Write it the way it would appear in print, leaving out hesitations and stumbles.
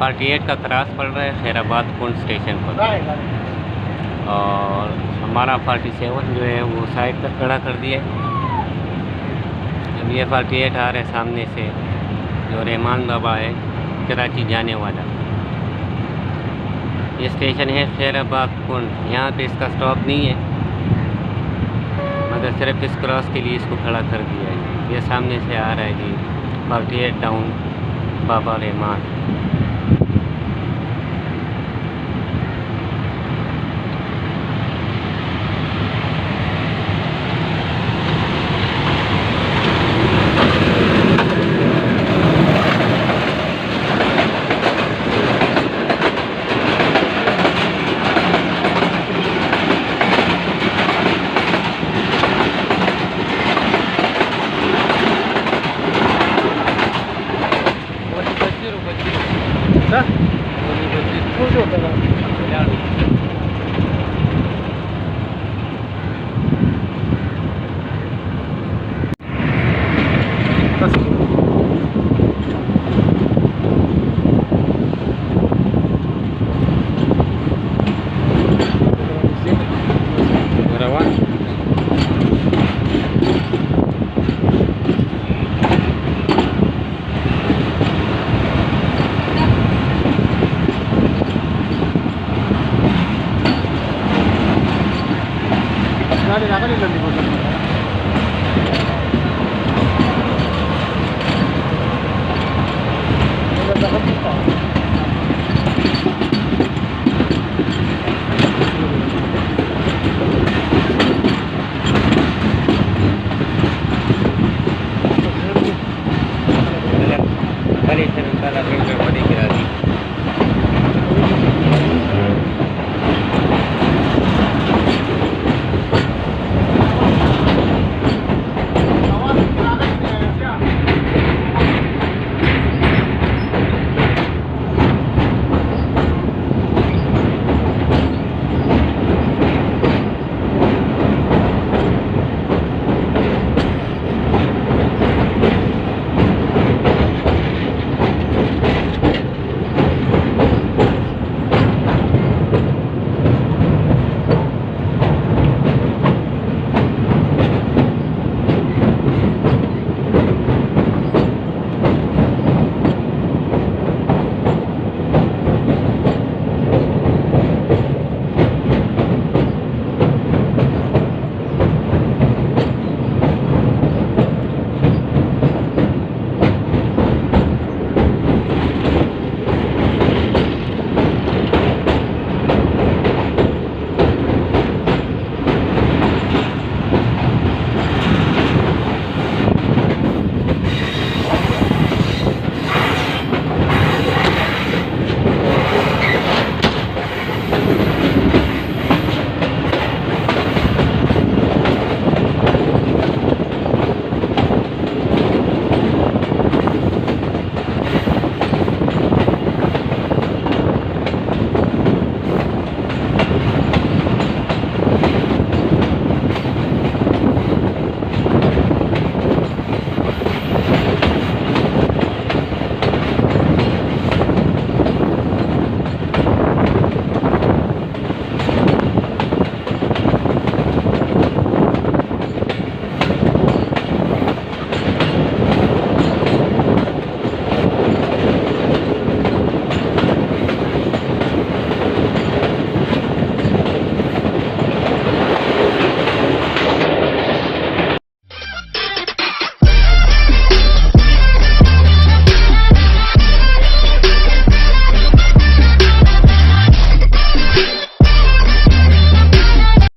48 का क्रॉस पड़ रहा है खैराबाद कुंड स्टेशन पर, और हमारा 47 जो है वो साइड पर खड़ा कर दिया है। अब ये 48 आ रहा है सामने से, जो रहमान बाबा है कराची जाने वाला। ये स्टेशन है खैराबाद कुंड। यहाँ पे इसका स्टॉप नहीं है, मगर सिर्फ इस क्रॉस के लिए इसको खड़ा कर दिया है। ये सामने से आ रहा है जी 48 टाउन बाबा रहमान। Gracias.